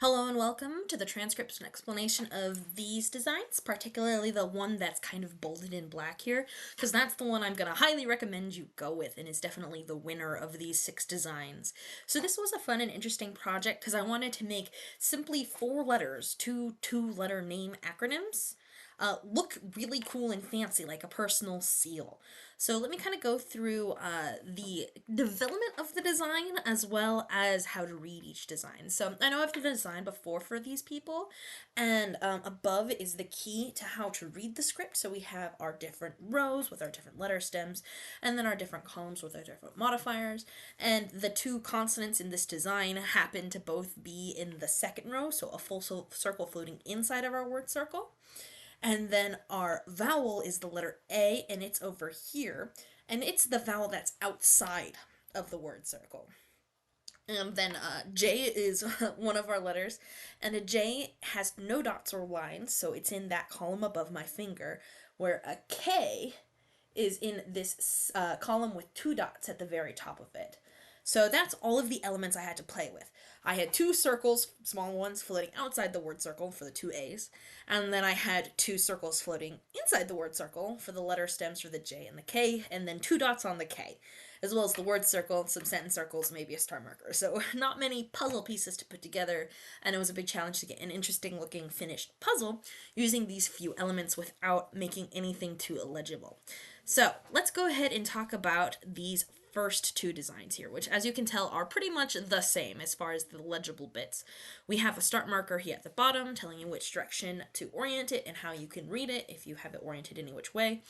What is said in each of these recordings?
Hello and welcome to the transcription explanation of these designs, particularly the one that's kind of bolded in black here, because that's the one I'm going to highly recommend you go with and is definitely the winner of these 6 designs. So this was a fun and interesting project because I wanted to make simply 4 letters, two-letter name acronyms, look really cool and fancy, like a personal seal. So let me kind of go through the development of the design as well as how to read each design. So I know I've done a design before for these people, and above is the key to how to read the script. So we have our different rows with our different letter stems, and then our different columns with our different modifiers. And the 2 consonants in this design happen to both be in the second row, so a full circle floating inside of our word circle. And then our vowel is the letter A, and it's over here. And it's the vowel that's outside of the word circle. And then J is one of our letters, and a J has no dots or lines, so it's in that column above my finger, where a K is in this column with 2 dots at the very top of it. So that's all of the elements I had to play with. I had 2 circles, small ones, floating outside the word circle for the 2 A's, and then I had 2 circles floating inside the word circle for the letter stems for the J and the K, and then 2 dots on the K, as well as the word circle, some sentence circles, maybe a star marker. So not many puzzle pieces to put together, and it was a big challenge to get an interesting looking finished puzzle using these few elements without making anything too illegible. So let's go ahead and talk about these first 2 designs here, which as you can tell are pretty much the same as far as the legible bits. We have a start marker here at the bottom telling you which direction to orient it and how you can read it if you have it oriented any which way,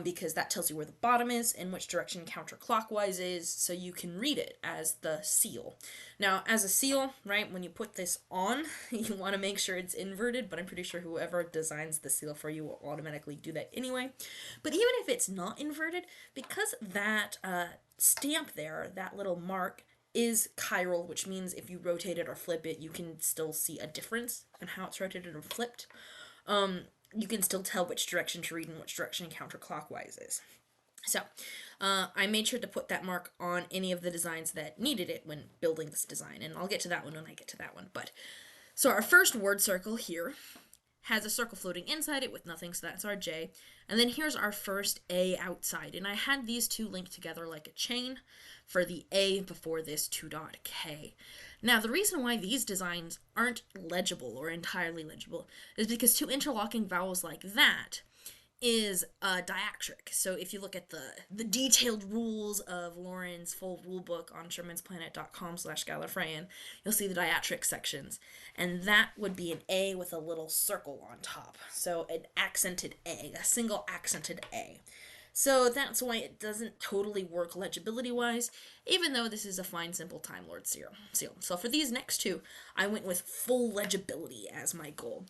because that tells you where the bottom is and which direction counterclockwise is, so you can read it as the seal. Now, as a seal, right, when you put this on, you want to make sure it's inverted, but I'm pretty sure whoever designs the seal for you will automatically do that anyway. But even if it's not inverted, because that stamp there, that little mark, is chiral, which means if you rotate it or flip it, you can still see a difference in how it's rotated or flipped. You can still tell which direction to read and which direction counterclockwise is. So, I made sure to put that mark on any of the designs that needed it when building this design, and I'll get to that one when I get to that one. But so our first word circle here has a circle floating inside it with nothing, so that's our J. And then here's our first A outside, and I had these 2 linked together like a chain for the A before this 2 dot K. Now, the reason why these designs aren't legible or entirely legible is because 2 interlocking vowels like that is diacritic. So if you look at the detailed rules of Lauren's full rule book on shermansplanet.com/Gallifreyan, you'll see the diacritic sections. And that would be an A with a little circle on top. So an accented A, a single accented A. So that's why it doesn't totally work legibility wise, even though this is a fine, simple Time Lord seal. So for these next 2, I went with full legibility as my goal.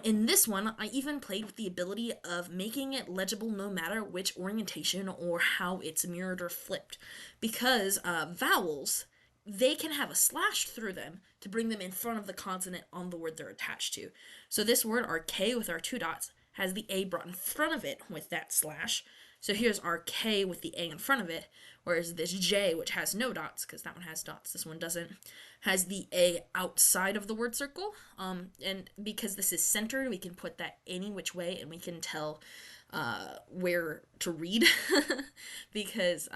In this one, I even played with the ability of making it legible no matter which orientation or how it's mirrored or flipped, because vowels, they can have a slash through them to bring them in front of the consonant on the word they're attached to. So this word, our K with our 2 dots, has the A brought in front of it with that slash. So here's our K with the A in front of it, whereas this J, which has no dots, because that one has dots, this one doesn't, has the A outside of the word circle. And because this is centered, we can put that any which way, and we can tell where to read because,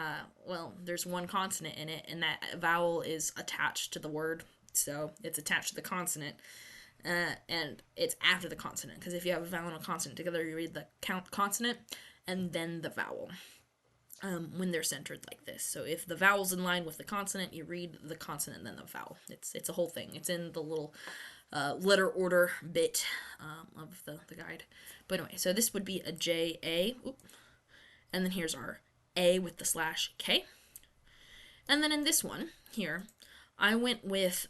well, there's one consonant in it, and that vowel is attached to the word, so it's attached to the consonant. And it's after the consonant, because if you have a vowel and a consonant together, you read the consonant and then the vowel when they're centered like this. So if the vowel's in line with the consonant, you read the consonant and then the vowel. It's a whole thing. It's in the little letter order bit of the guide. But anyway, so this would be a J, A, and then here's our A with the slash K. And then in this one here, I went with,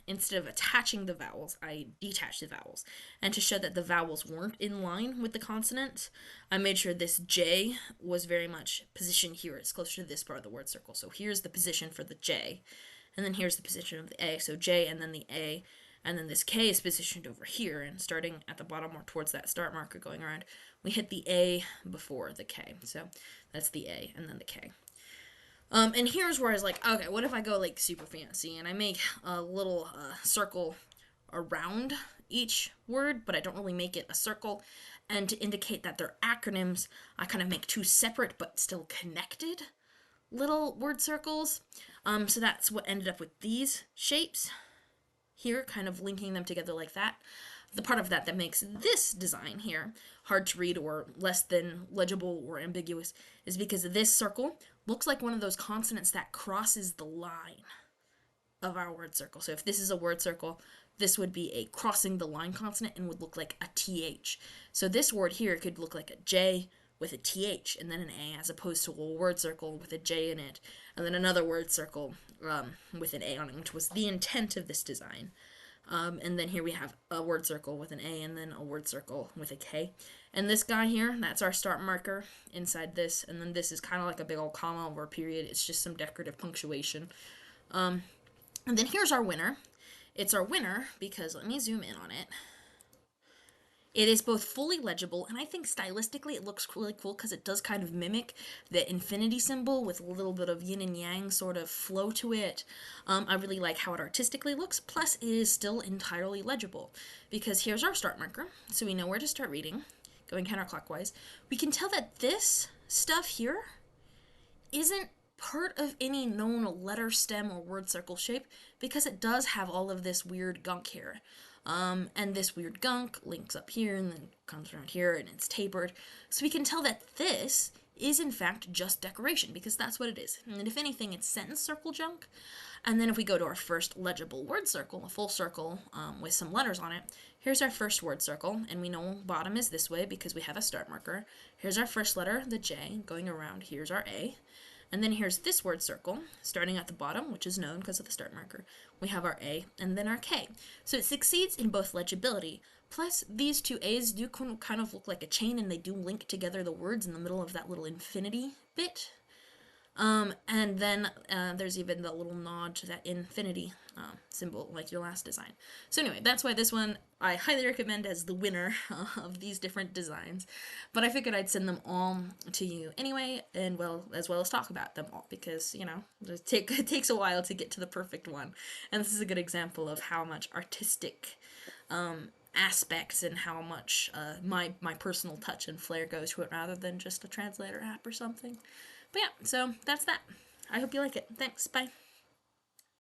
instead of attaching the vowels, I detached the vowels. And to show that the vowels weren't in line with the consonants, I made sure this J was very much positioned here. It's closer to this part of the word circle. So here's the position for the J, and then here's the position of the A. So J and then the A, and then this K is positioned over here, and starting at the bottom or towards that start marker going around, we hit the A before the K. So that's the A and then the K. And here's where I was like, okay, what if I go like super fancy and I make a little circle around each word, but I don't really make it a circle. And to indicate that they're acronyms, I kind of make two separate but still connected little word circles. So that's what ended up with these shapes here, kind of linking them together like that. The part of that makes this design here hard to read or less than legible or ambiguous is because this circle looks like one of those consonants that crosses the line of our word circle. So if this is a word circle, this would be a crossing the line consonant and would look like a TH. So this word here could look like a J with a TH and then an A, as opposed to a word circle with a J in it, and then another word circle with an A on it, which was the intent of this design. And then here we have a word circle with an A and then a word circle with a K. And this guy here, that's our start marker inside this. And then this is kind of like a big old comma or period. It's just some decorative punctuation. And then here's our winner. It's our winner because, let me zoom in on it. It is both fully legible, and I think stylistically it looks really cool because it does kind of mimic the infinity symbol with a little bit of yin and yang sort of flow to it. I really like how it artistically looks, plus it is still entirely legible because here's our start marker, so we know where to start reading, going counterclockwise. We can tell that this stuff here isn't part of any known letter stem or word circle shape because it does have all of this weird gunk here. And this weird gunk links up here and then comes around here and it's tapered. So we can tell that this is in fact just decoration because that's what it is. And if anything, it's sentence circle junk. And then if we go to our first legible word circle, a full circle with some letters on it, here's our first word circle, and we know bottom is this way because we have a start marker. Here's our first letter, the J, going around, here's our A. And then here's this word circle, starting at the bottom, which is known because of the start marker. We have our A and then our K. So it succeeds in both legibility, plus these two A's do kind of look like a chain and they do link together the words in the middle of that little infinity bit. And then there's even the little nod to that infinity symbol, like your last design. So anyway, that's why this one I highly recommend as the winner of these different designs. But I figured I'd send them all to you anyway, and as well as talk about them all, because, you know, it takes a while to get to the perfect one. And this is a good example of how much artistic aspects and how much my personal touch and flair goes to it rather than just a translator app or something. But yeah, so that's that. I hope you like it. Thanks. Bye.